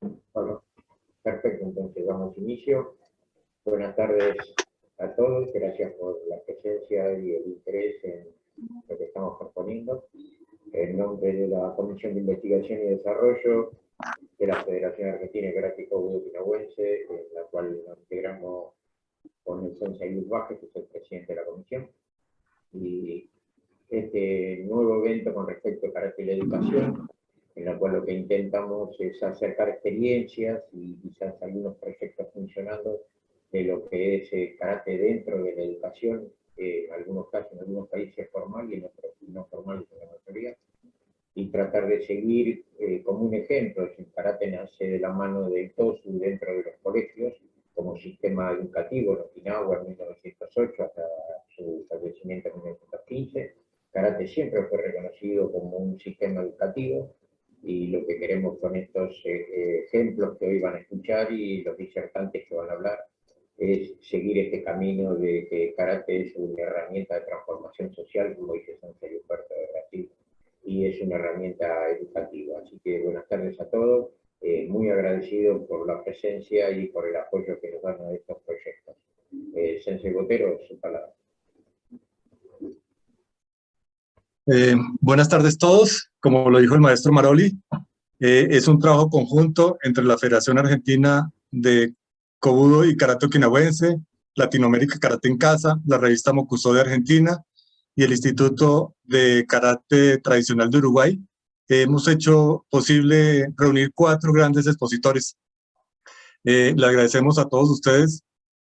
Bueno, perfecto, entonces damos inicio. Buenas tardes a todos, gracias por la presencia y el interés en lo que estamos proponiendo. En nombre de la Comisión de Investigación y Desarrollo de la Federación Argentina de Karate Kobudo-Kinauense, en la cual nos integramos con el sensei Luis Vázquez, que es el presidente de la comisión. Y este nuevo evento con respecto a karate y la educación, en la cual lo que intentamos es acercar experiencias y quizás algunos proyectos funcionando de lo que es karate dentro de la educación, en algunos casos, en algunos países formal y en otros no formal, en la mayoría, y tratar de seguir como un ejemplo. El karate nace de la mano del TOSU dentro de los colegios como sistema educativo, en Okinawa en 1908 hasta su fallecimiento en 1915. Karate siempre fue reconocido como un sistema educativo, y lo que queremos con estos ejemplos que hoy van a escuchar y los disertantes que van a hablar es seguir este camino de que karate es una herramienta de transformación social, como dice Sensei Humberto de Brasil, y es una herramienta educativa. Así que buenas tardes a todos, muy agradecido por la presencia y por el apoyo que nos dan a estos proyectos. Sensei Botero, su palabra. Buenas tardes a todos. Como lo dijo el maestro Maroli, es un trabajo conjunto entre la Federación Argentina de Kobudo y Karate Okinawense, Latinoamérica Karate en Casa, la revista Mokusó de Argentina y el Instituto de Karate Tradicional de Uruguay. Hemos hecho posible reunir 4 grandes expositores. Le agradecemos a todos ustedes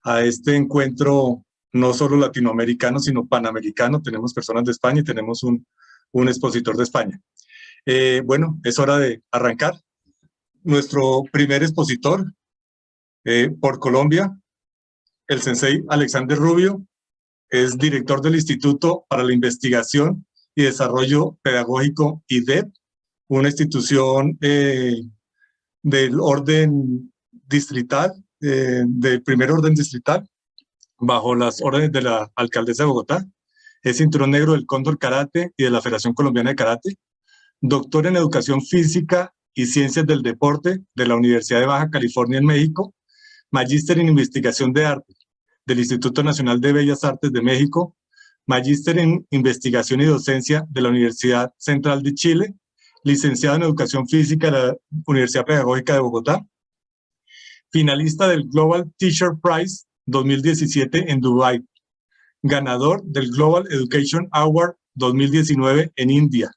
a este encuentro no solo latinoamericano, sino panamericano. Tenemos personas de España y tenemos un expositor de España. Bueno, es hora de arrancar. Nuestro primer expositor por Colombia, el sensei Alexander Rubio, es director del Instituto para la Investigación y Desarrollo Pedagógico IDEP, una institución del orden distrital, del primer orden distrital, bajo las órdenes de la alcaldesa de Bogotá. Es cinturón negro del Cóndor Karate y de la Federación Colombiana de Karate. Doctor en Educación Física y Ciencias del Deporte de la Universidad de Baja California en México. Magíster en Investigación de Arte del Instituto Nacional de Bellas Artes de México. Magíster en Investigación y Docencia de la Universidad Central de Chile. Licenciado en Educación Física de la Universidad Pedagógica de Bogotá. Finalista del Global Teacher Prize 2017 en Dubái. Ganador del Global Education Award 2019 en India.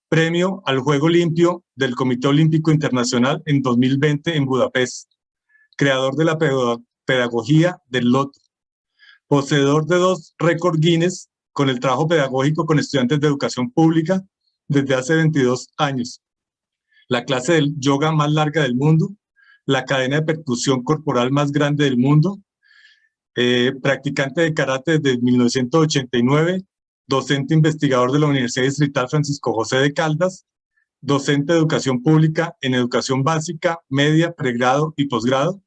Premio al Juego Limpio del Comité Olímpico Internacional en 2020 en Budapest. Creador de la pedagogía del loto. Poseedor de 2 récords Guinness con el trabajo pedagógico con estudiantes de educación pública desde hace 22 años. La clase del yoga más larga del mundo. La cadena de percusión corporal más grande del mundo. Practicante de karate desde 1989. Docente investigador de la Universidad Distrital Francisco José de Caldas. Docente de educación pública en educación básica, media, pregrado y posgrado.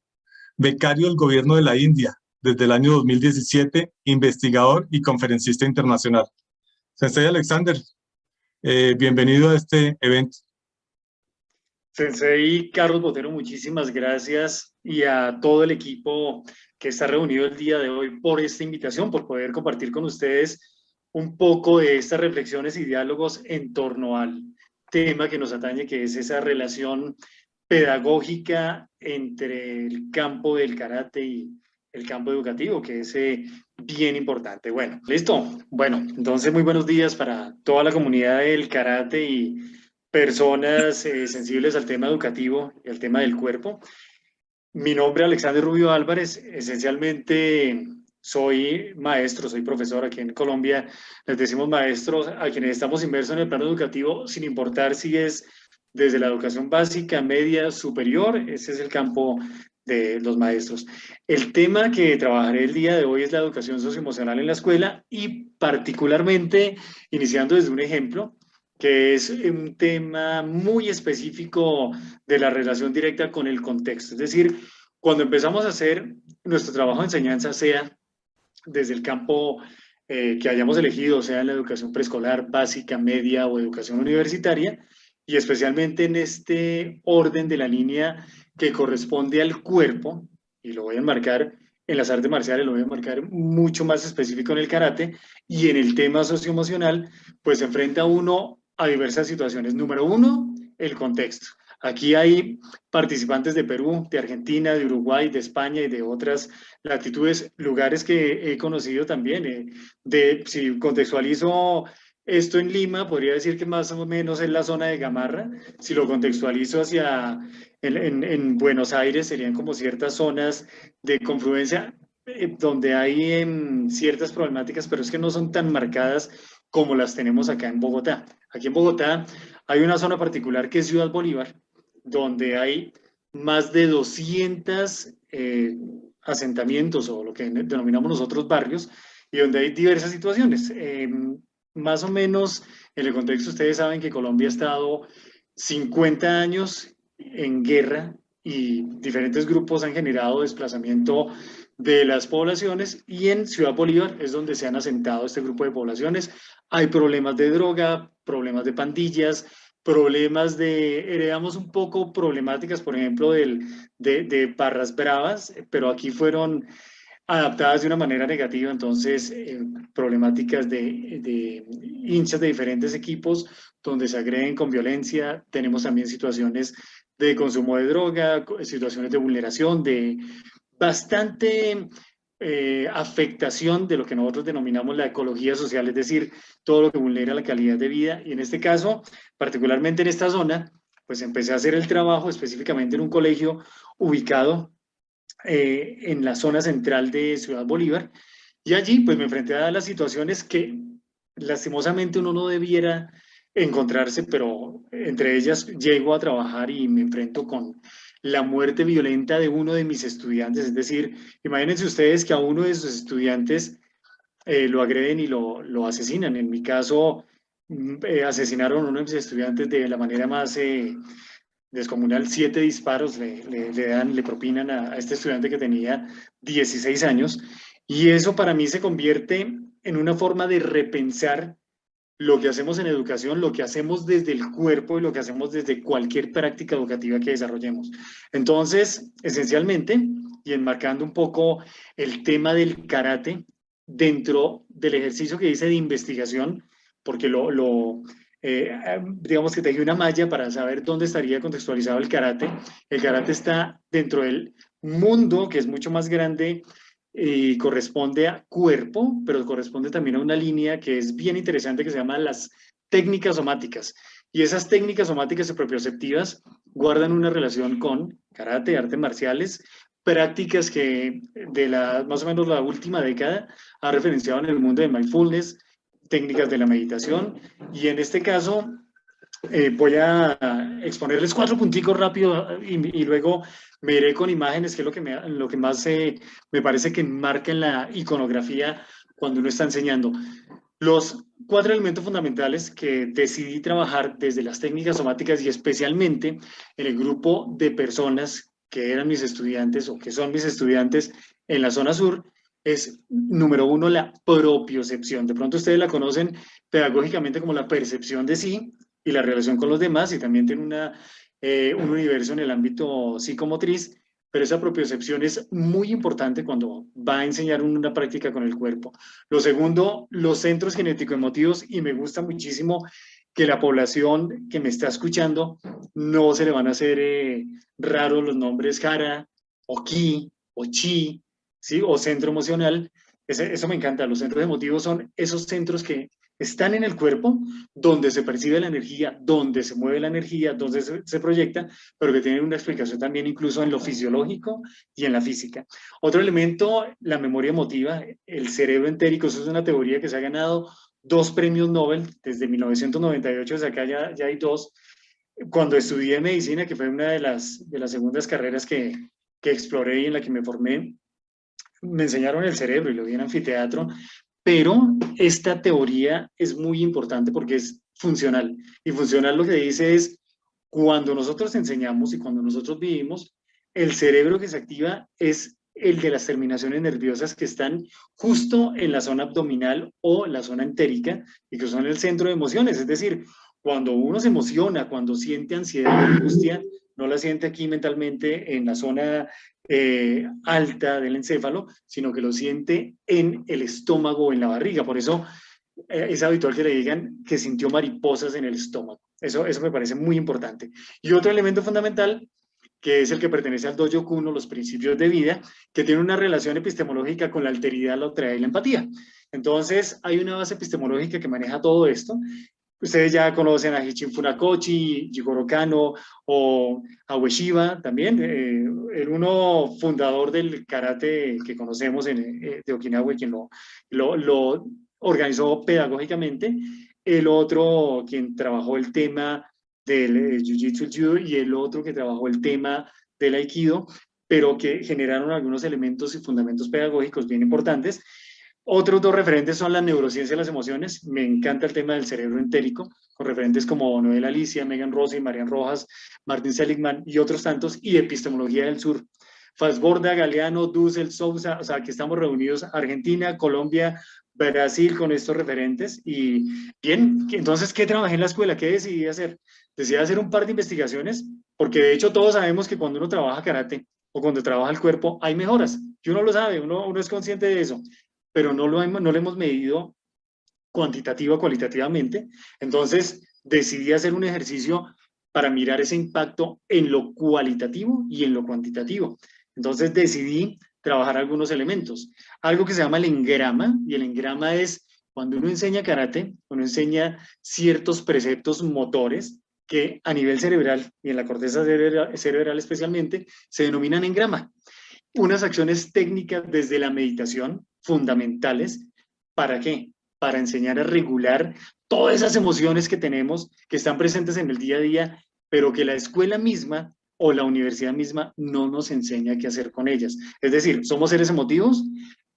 Becario del gobierno de la India desde el año 2017, investigador y conferencista internacional. Sensei Alexander, bienvenido a este evento. Sensei Carlos Botero, muchísimas gracias, y a todo el equipo que está reunido el día de hoy por esta invitación, por poder compartir con ustedes un poco de estas reflexiones y diálogos en torno al tema que nos atañe, que es esa relación pedagógica entre el campo del karate y el campo educativo, que es bien importante. Bueno, listo. Bueno, entonces muy buenos días para toda la comunidad del karate y personas sensibles al tema educativo y al tema del cuerpo. Mi nombre es Alexander Rubio Álvarez. Esencialmente soy maestro, soy profesor aquí en Colombia. Les decimos maestros a quienes estamos inmersos en el plano educativo, sin importar si es desde la educación básica, media, superior. Ese es el campo de los maestros. El tema que trabajaré el día de hoy es la educación socioemocional en la escuela, y particularmente iniciando desde un ejemplo, que es un tema muy específico de la relación directa con el contexto. Es decir, cuando empezamos a hacer nuestro trabajo de enseñanza, sea desde el campo que hayamos elegido, sea en la educación preescolar, básica, media o educación universitaria, y especialmente en este orden de la línea que corresponde al cuerpo, y lo voy a enmarcar en las artes marciales, lo voy a enmarcar mucho más específico en el karate, y en el tema socioemocional, pues se enfrenta uno a diversas situaciones. Número uno, el contexto. Aquí hay participantes de Perú, de Argentina, de Uruguay, de España y de otras latitudes, lugares que he conocido también. Si contextualizo esto en Lima, podría decir que más o menos es la zona de Gamarra. Si lo contextualizo en Buenos Aires, serían como ciertas zonas de confluencia donde hay ciertas problemáticas, pero es que no son tan marcadas como las tenemos acá en Bogotá. Aquí en Bogotá hay una zona particular que es Ciudad Bolívar, donde hay más de 200 asentamientos o lo que denominamos nosotros barrios, y donde hay diversas situaciones. Más o menos, en el contexto, ustedes saben que Colombia ha estado 50 años en guerra y diferentes grupos han generado desplazamiento de las poblaciones, y en Ciudad Bolívar es donde se han asentado este grupo de poblaciones. Hay problemas de droga, problemas de pandillas, problemas heredamos un poco problemáticas, por ejemplo, de barras bravas, pero aquí fueron adaptadas de una manera negativa. Entonces problemáticas de hinchas de diferentes equipos donde se agreden con violencia. Tenemos también situaciones de consumo de droga, situaciones de vulneración, de bastante afectación de lo que nosotros denominamos la ecología social, es decir, todo lo que vulnera la calidad de vida. Y en este caso, particularmente en esta zona, pues empecé a hacer el trabajo específicamente en un colegio ubicado en la zona central de Ciudad Bolívar, y allí pues me enfrenté a las situaciones que lastimosamente uno no debiera encontrarse, pero entre ellas llego a trabajar y me enfrento con la muerte violenta de uno de mis estudiantes. Es decir, imagínense ustedes que a uno de sus estudiantes lo agreden y lo asesinan. En mi caso, asesinaron a uno de mis estudiantes de la manera más descomunal. 7 disparos le propinan a este estudiante que tenía 16 años, y eso para mí se convierte en una forma de repensar lo que hacemos en educación, lo que hacemos desde el cuerpo y lo que hacemos desde cualquier práctica educativa que desarrollemos. Entonces, esencialmente, y enmarcando un poco el tema del karate dentro del ejercicio que hice de investigación, porque digamos que tejí una malla para saber dónde estaría contextualizado el karate. El karate está dentro del mundo, que es mucho más grande y corresponde a cuerpo, pero corresponde también a una línea que es bien interesante, que se llama las técnicas somáticas. Y esas técnicas somáticas y propioceptivas guardan una relación con karate, artes marciales, prácticas que más o menos la última década ha referenciado en el mundo de mindfulness, técnicas de la meditación, y en este caso voy a exponerles 4 punticos rápido, y luego me iré con imágenes, que es lo que más me parece que marca en la iconografía cuando uno está enseñando. Los 4 elementos fundamentales que decidí trabajar desde las técnicas somáticas, y especialmente en el grupo de personas que eran mis estudiantes o que son mis estudiantes en la zona sur, es, número 1, la propiocepción. De pronto ustedes la conocen pedagógicamente como la percepción de sí y la relación con los demás, y también tiene un universo en el ámbito psicomotriz, pero esa propiocepción es muy importante cuando va a enseñar una práctica con el cuerpo. Lo segundo, los centros genético-emotivos, y me gusta muchísimo que la población que me está escuchando no se le van a hacer raros los nombres Hara, o Ki, o Chi, ¿sí? O centro emocional. Eso me encanta. Los centros emotivos son esos centros que están en el cuerpo, donde se percibe la energía, donde se mueve la energía, donde se proyecta, pero que tienen una explicación también incluso en lo fisiológico y en la física. Otro elemento, la memoria emotiva, el cerebro entérico. Eso es una teoría que se ha ganado 2 premios Nobel desde 1998, desde acá ya hay 2. Cuando estudié medicina, que fue una de las segundas carreras que exploré y en la que me formé, me enseñaron el cerebro y lo vi en anfiteatro, pero esta teoría es muy importante porque es funcional. Y funcional lo que dice es, cuando nosotros enseñamos y cuando nosotros vivimos, el cerebro que se activa es el de las terminaciones nerviosas que están justo en la zona abdominal o la zona entérica, y que son el centro de emociones. Es decir, cuando uno se emociona, cuando siente ansiedad o angustia, no la siente aquí mentalmente en la zona alta del encéfalo, sino que lo siente en el estómago o en la barriga. Por eso es habitual que le digan que sintió mariposas en el estómago. Eso me parece muy importante. Y otro elemento fundamental, que es el que pertenece al Dojo Kuno, los principios de vida, que tiene una relación epistemológica con la alteridad, la otredad y la empatía. Entonces, hay una base epistemológica que maneja todo esto. Ustedes ya conocen a Hichin Funakoshi, Jigoro Kano o a Ueshiba también, el uno fundador del karate que conocemos de Okinawa, quien lo organizó pedagógicamente, el otro quien trabajó el tema del Jiu-Jitsu, el Judo, y el otro que trabajó el tema del Aikido, pero que generaron algunos elementos y fundamentos pedagógicos bien importantes. Otros dos referentes son la neurociencia de las emociones. Me encanta el tema del cerebro entérico, con referentes como Noel Alicia, Megan Rossi, Marian Rojas, Martin Seligman y otros tantos, y epistemología del sur. Falsborda, Galeano, Dussel, Sousa, o sea, aquí estamos reunidos Argentina, Colombia, Brasil con estos referentes. Y bien, entonces, ¿qué trabajé en la escuela? ¿Qué decidí hacer? Decidí hacer un par de investigaciones, porque de hecho todos sabemos que cuando uno trabaja karate o cuando trabaja el cuerpo hay mejoras. Y uno lo sabe, uno es consciente de eso, pero no lo hemos medido cuantitativa o cualitativamente. Entonces, decidí hacer un ejercicio para mirar ese impacto en lo cualitativo y en lo cuantitativo. Entonces, decidí trabajar algunos elementos. Algo que se llama el engrama, y el engrama es cuando uno enseña karate, uno enseña ciertos preceptos motores que a nivel cerebral y en la corteza cerebral especialmente se denominan engrama. Unas acciones técnicas desde la meditación fundamentales. ¿Para qué? Para enseñar a regular todas esas emociones que tenemos, que están presentes en el día a día, pero que la escuela misma o la universidad misma no nos enseña qué hacer con ellas. Es decir, somos seres emotivos,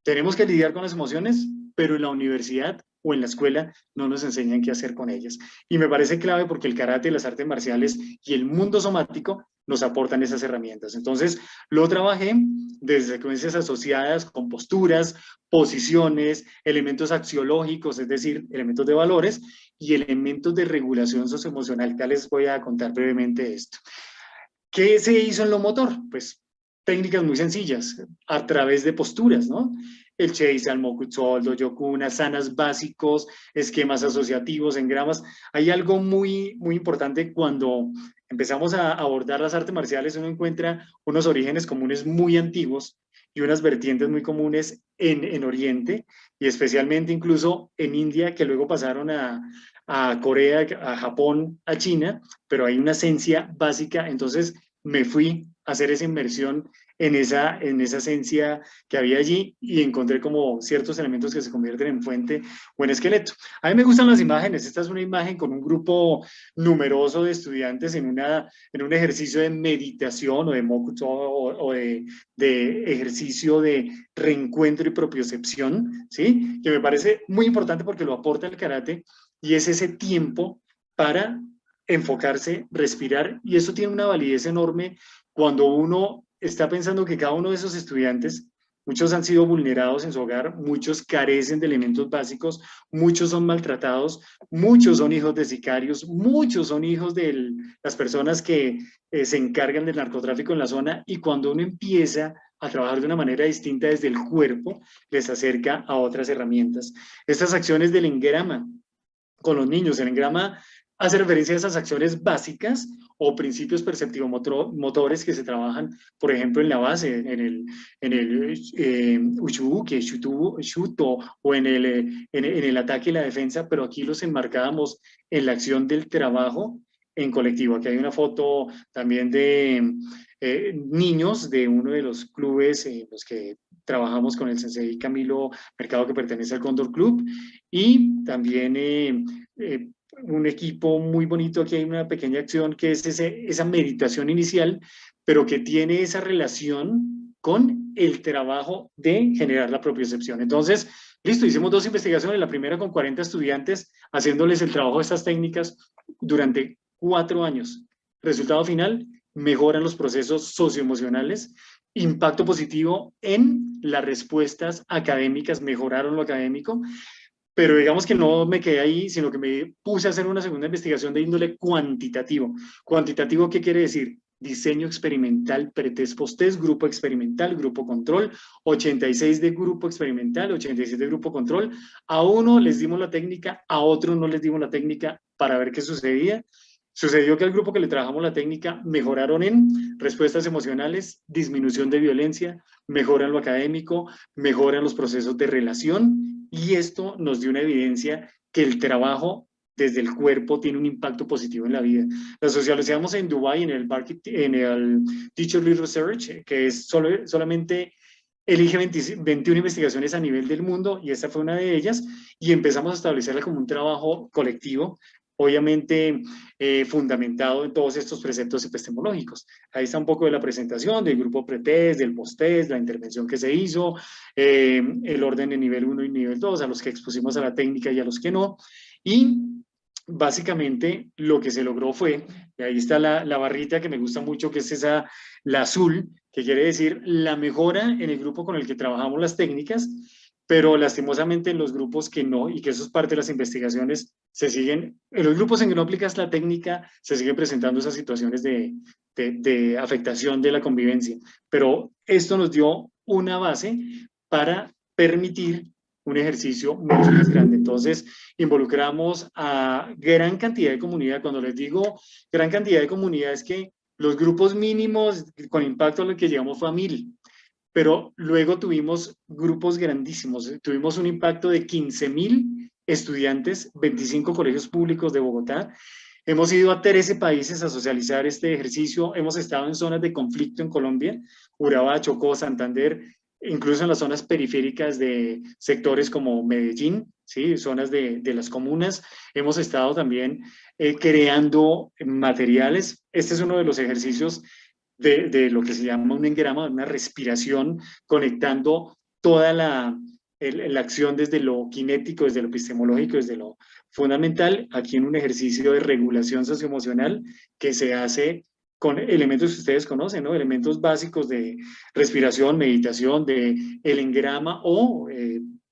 tenemos que lidiar con las emociones, pero en la universidad o en la escuela no nos enseñan qué hacer con ellas. Y me parece clave porque el karate, las artes marciales y el mundo somático nos aportan esas herramientas. Entonces, lo trabajé desde secuencias asociadas con posturas, posiciones, elementos axiológicos, es decir, elementos de valores y elementos de regulación socioemocional. Ya les voy a contar brevemente esto. ¿Qué se hizo en lo motor? Pues técnicas muy sencillas, a través de posturas, ¿no? El Chase, el Mokutsou, el Dojo-kun, asanas básicos, esquemas asociativos, engramas. Hay algo muy importante cuando empezamos a abordar las artes marciales, uno encuentra unos orígenes comunes muy antiguos y unas vertientes muy comunes en Oriente y especialmente incluso en India, que luego pasaron a Corea, a Japón, a China, pero hay una esencia básica. Entonces me fui a hacer esa inmersión en esa esencia que había allí y encontré como ciertos elementos que se convierten en fuente o en esqueleto. A mí me gustan las imágenes. Esta es una imagen con un grupo numeroso de estudiantes en un ejercicio de meditación o de mokuto o de ejercicio de reencuentro y propiocepción, ¿sí? Que me parece muy importante porque lo aporta el karate y es ese tiempo para enfocarse, respirar, y eso tiene una validez enorme cuando uno está pensando que cada uno de esos estudiantes, muchos han sido vulnerados en su hogar, muchos carecen de elementos básicos, muchos son maltratados, muchos son hijos de sicarios, muchos son hijos de las personas que se encargan del narcotráfico en la zona, y cuando uno empieza a trabajar de una manera distinta desde el cuerpo, les acerca a otras herramientas. Estas acciones del engrama con los niños, el engrama hace referencia a esas acciones básicas o principios perceptivo-motores que se trabajan, por ejemplo, en la base, en el Uchubuke, Shuto, o en el ataque y la defensa, pero aquí los enmarcábamos en la acción del trabajo en colectivo. Aquí hay una foto también de niños de uno de los clubes en los que trabajamos con el sensei Camilo Mercado, que pertenece al Cóndor Club, y también un equipo muy bonito. Aquí hay una pequeña acción que es esa meditación inicial, pero que tiene esa relación con el trabajo de generar la propiocepción. Entonces, listo, hicimos 2 investigaciones, la primera con 40 estudiantes, haciéndoles el trabajo de estas técnicas durante 4 años. Resultado final, mejoran los procesos socioemocionales, impacto positivo en las respuestas académicas, mejoraron lo académico, pero digamos que no me quedé ahí, sino que me puse a hacer una segunda investigación de índole cuantitativo. ¿Cuantitativo qué quiere decir? Diseño experimental, pretest, posttest, grupo experimental, grupo control, 86 de grupo experimental, 86 de grupo control. A uno les dimos la técnica, a otro no les dimos la técnica para ver qué sucedía. Sucedió que al grupo que le trabajamos la técnica mejoraron en respuestas emocionales, disminución de violencia, mejoran lo académico, mejoran los procesos de relación, y esto nos dio una evidencia que el trabajo desde el cuerpo tiene un impacto positivo en la vida. La socializamos en Dubái, en el Teacher Lead Research, que es solamente elige 21 investigaciones a nivel del mundo, y esta fue una de ellas, y empezamos a establecerla como un trabajo colectivo, obviamente fundamentado en todos estos preceptos epistemológicos. Ahí está un poco de la presentación del grupo pretest, del posttest, la intervención que se hizo, el orden de nivel 1 y nivel 2, a los que expusimos a la técnica y a los que no, y básicamente lo que se logró fue, y ahí está la barrita que me gusta mucho, que es esa, la azul, que quiere decir la mejora en el grupo con el que trabajamos las técnicas, pero lastimosamente en los grupos que no, y que eso es parte de las investigaciones, se siguen, en los grupos en que no aplicas la técnica, se siguen presentando esas situaciones de afectación de la convivencia. Pero esto nos dio una base para permitir un ejercicio mucho más grande. Entonces, involucramos a gran cantidad de comunidad. Cuando les digo gran cantidad de comunidad, es que los grupos mínimos con impacto a lo que llegamos fue a 1000. Pero luego tuvimos grupos grandísimos, tuvimos un impacto de 15.000 estudiantes, 25 colegios públicos de Bogotá. Hemos ido a 13 países a socializar este ejercicio, hemos estado en zonas de conflicto en Colombia, Urabá, Chocó, Santander, incluso en las zonas periféricas de sectores como Medellín, ¿sí? Zonas de las comunas. Hemos estado también creando materiales. Este es uno de los ejercicios de lo que se llama un engrama, una respiración, conectando toda la acción desde lo kinético, desde lo epistemológico, desde lo fundamental, aquí en un ejercicio de regulación socioemocional que se hace con elementos que ustedes conocen, ¿no? Elementos básicos de respiración, meditación, de el engrama o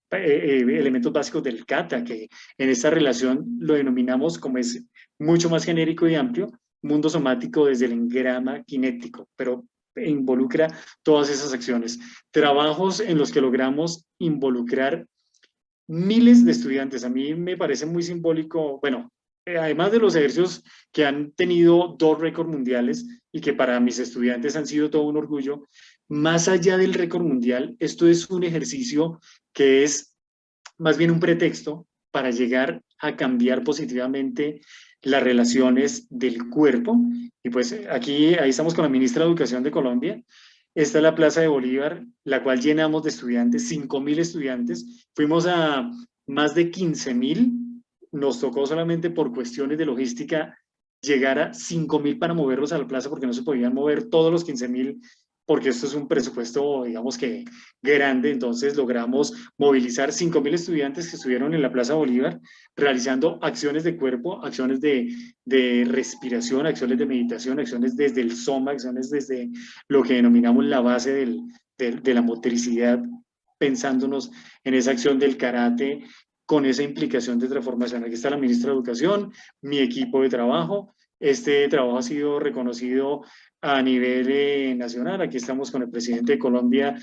elementos básicos del kata, que en esta relación lo denominamos, como es mucho más genérico y amplio, mundo somático desde el engrama kinético, pero involucra todas esas acciones. Trabajos en los que logramos involucrar miles de estudiantes. A mí me parece muy simbólico, bueno, además de los ejercicios que han tenido 2 récords mundiales y que para mis estudiantes han sido todo un orgullo, más allá del récord mundial, esto es un ejercicio que es más bien un pretexto para llegar a cambiar positivamente las relaciones del cuerpo. Y pues aquí, ahí estamos con la ministra de Educación de Colombia. Esta es la Plaza de Bolívar, la cual llenamos de estudiantes, 5.000 estudiantes. Fuimos a más de 15.000. Nos tocó solamente por cuestiones de logística llegar a 5.000 para moverlos a la plaza, porque no se podían mover todos los 15.000, porque esto es un presupuesto, digamos que grande. Entonces logramos movilizar 5.000 estudiantes que estuvieron en la Plaza Bolívar realizando acciones de cuerpo, acciones de respiración, acciones de meditación, acciones desde el soma, acciones desde lo que denominamos la base de la motricidad, pensándonos en esa acción del karate con esa implicación de transformación. Aquí está la ministra de Educación, mi equipo de trabajo. Este trabajo ha sido reconocido a nivel nacional. Aquí estamos con el presidente de Colombia,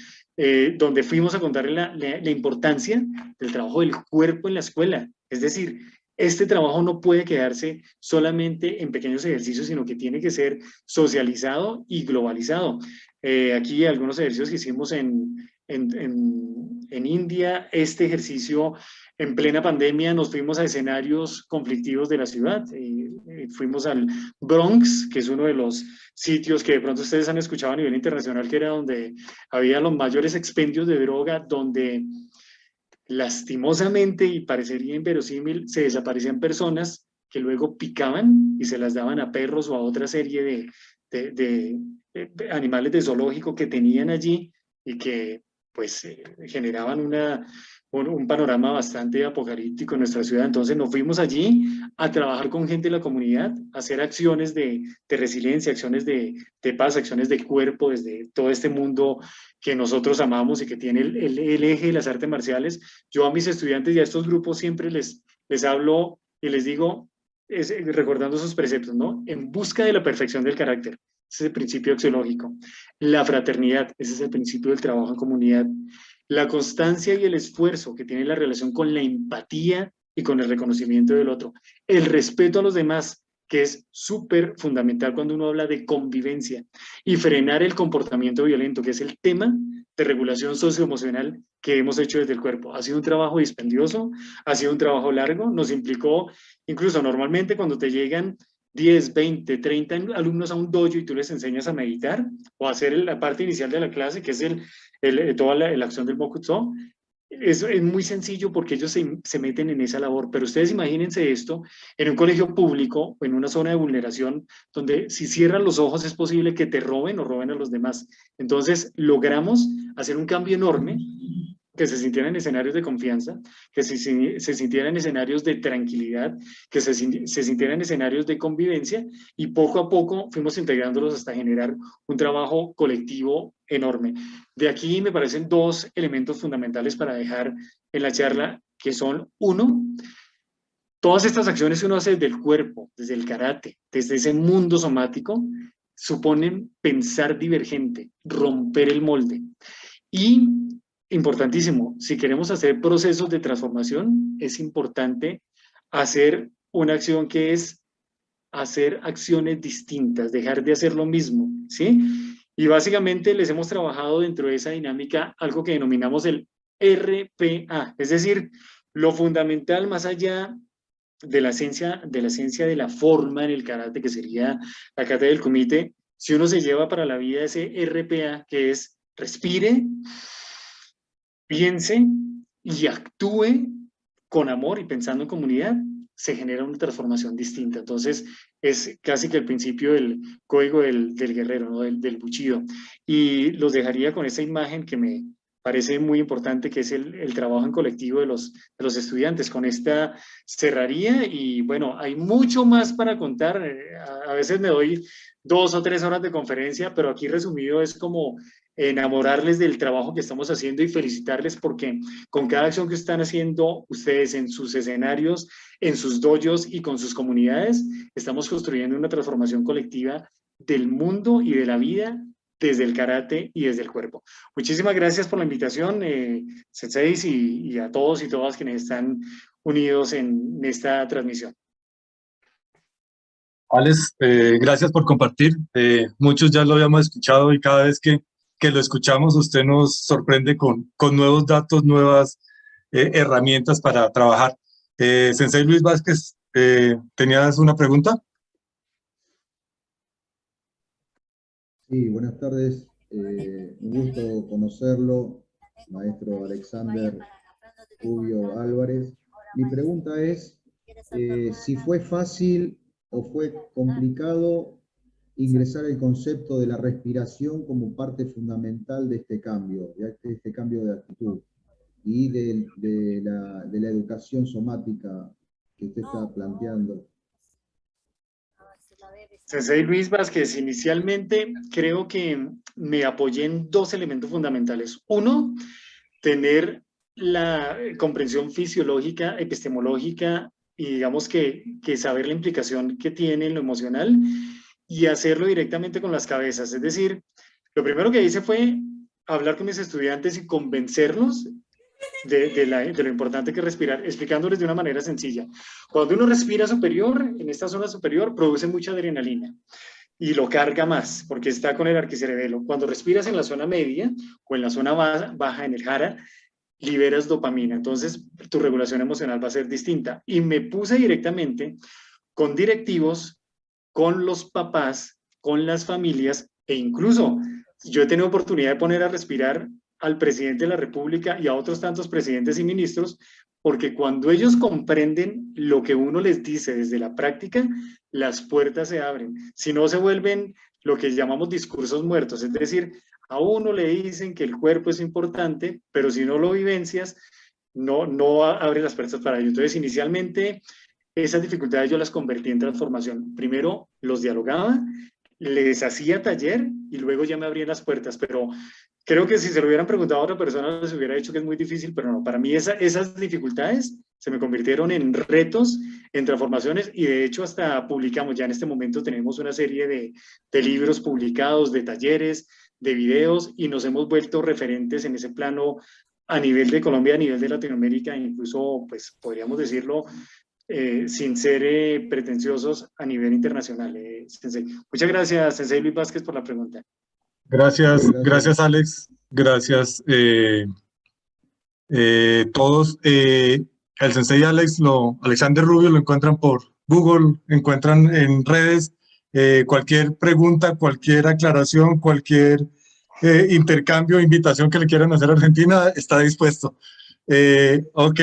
donde fuimos a contarle la importancia del trabajo del cuerpo en la escuela. Es decir, este trabajo no puede quedarse solamente en pequeños ejercicios, sino que tiene que ser socializado y globalizado. Aquí algunos ejercicios que hicimos en India, este ejercicio en plena pandemia, nos fuimos a escenarios conflictivos de la ciudad. Fuimos al Bronx, que es uno de los sitios que de pronto ustedes han escuchado a nivel internacional, que era donde había los mayores expendios de droga, donde lastimosamente, y parecería inverosímil, se desaparecían personas que luego picaban y se las daban a perros o a otra serie de animales de zoológico que tenían allí y que pues generaban un panorama bastante apocalíptico en nuestra ciudad. Entonces nos fuimos allí a trabajar con gente de la comunidad, a hacer acciones de resiliencia, acciones de paz, acciones de cuerpo, desde todo este mundo que nosotros amamos y que tiene el eje de las artes marciales. Yo a mis estudiantes y a estos grupos siempre les hablo y les digo, recordando esos preceptos, ¿no? En busca de la perfección del carácter. Ese es el principio axiológico. La fraternidad, ese es el principio del trabajo en comunidad. La constancia y el esfuerzo que tiene la relación con la empatía y con el reconocimiento del otro. El respeto a los demás, que es súper fundamental cuando uno habla de convivencia. Y frenar el comportamiento violento, que es el tema de regulación socioemocional que hemos hecho desde el cuerpo. Ha sido un trabajo dispendioso, ha sido un trabajo largo, nos implicó, incluso normalmente cuando te llegan 10, 20, 30 alumnos a un dojo y tú les enseñas a meditar o a hacer la parte inicial de la clase, que es toda la acción del Mokutsu, es muy sencillo porque ellos se meten en esa labor, pero ustedes imagínense esto en un colegio público o en una zona de vulneración donde si cierran los ojos es posible que te roben o roben a los demás. Entonces logramos hacer un cambio enorme, que se sintieran escenarios de confianza, que se sintieran escenarios de tranquilidad, que se sintieran escenarios de convivencia y poco a poco fuimos integrándolos hasta generar un trabajo colectivo enorme. De aquí me parecen dos elementos fundamentales para dejar en la charla, que son, uno, todas estas acciones que uno hace desde el cuerpo, desde el karate, desde ese mundo somático, suponen pensar divergente, romper el molde. Y importantísimo, si queremos hacer procesos de transformación, es importante hacer una acción que es hacer acciones distintas, dejar de hacer lo mismo, ¿sí? Y básicamente les hemos trabajado dentro de esa dinámica algo que denominamos el RPA, es decir, lo fundamental más allá de la forma en el karate, que sería la kata del kumite, si uno se lleva para la vida ese RPA, que es respire, piense y actúe con amor y pensando en comunidad, se genera una transformación distinta. Entonces, es casi que el principio del código del guerrero, ¿no? del Bushido. Y los dejaría con esa imagen que me parece muy importante, que es el trabajo en colectivo de los estudiantes. Con esta cerraría y bueno, hay mucho más para contar. A veces me doy 2 o 3 horas de conferencia, pero aquí resumido es como enamorarles del trabajo que estamos haciendo y felicitarles porque con cada acción que están haciendo ustedes en sus escenarios, en sus dojos y con sus comunidades, estamos construyendo una transformación colectiva del mundo y de la vida desde el karate y desde el cuerpo. Muchísimas gracias por la invitación, senseis, y a todos y todas quienes están unidos en esta transmisión. Alex, gracias por compartir. Muchos ya lo habíamos escuchado y cada vez que lo escuchamos usted nos sorprende con nuevos datos, nuevas herramientas para trabajar. Sensei Luis Vázquez, ¿tenías una pregunta? Sí, buenas tardes. Un gusto conocerlo, maestro Alexander Rubio Álvarez. Mi pregunta es si fue fácil o fue complicado ingresar el concepto de la respiración como parte fundamental de este cambio de actitud y de la educación somática que usted está planteando. Sensei Luis Vázquez, inicialmente creo que me apoyé en 2 elementos fundamentales. Uno, tener la comprensión fisiológica, epistemológica y digamos que saber la implicación que tiene en lo emocional y hacerlo directamente con las cabezas. Es decir, lo primero que hice fue hablar con mis estudiantes y convencerlos de lo importante que es respirar, explicándoles de una manera sencilla. Cuando uno respira superior, en esta zona superior, produce mucha adrenalina y lo carga más, porque está con el arquicerebelo. Cuando respiras en la zona media o en la zona baja, en el jara, liberas dopamina. Entonces, tu regulación emocional va a ser distinta. Y me puse directamente con directivos, con los papás, con las familias, e incluso yo he tenido oportunidad de poner a respirar al presidente de la República y a otros tantos presidentes y ministros, porque cuando ellos comprenden lo que uno les dice desde la práctica, las puertas se abren. Si no, se vuelven lo que llamamos discursos muertos, es decir, a uno le dicen que el cuerpo es importante, pero si no lo vivencias, no abre las puertas para ello. Entonces, inicialmente, esas dificultades yo las convertí en transformación. Primero los dialogaba, les hacía taller y luego ya me abrían las puertas, pero creo que si se lo hubieran preguntado a otra persona les hubiera dicho que es muy difícil, pero no, para mí esas dificultades se me convirtieron en retos, en transformaciones, y de hecho hasta publicamos, ya en este momento tenemos una serie de libros publicados, de talleres, de videos, y nos hemos vuelto referentes en ese plano a nivel de Colombia, a nivel de Latinoamérica, incluso, pues, podríamos decirlo, sin ser pretenciosos a nivel internacional. Sensei. Muchas gracias, Sensei Luis Vázquez, por la pregunta. Gracias Alex, gracias todos. El Sensei Alexander Rubio lo encuentran por Google, encuentran en redes. Cualquier pregunta, cualquier aclaración, cualquier intercambio, invitación que le quieran hacer a Argentina, está dispuesto. Ok,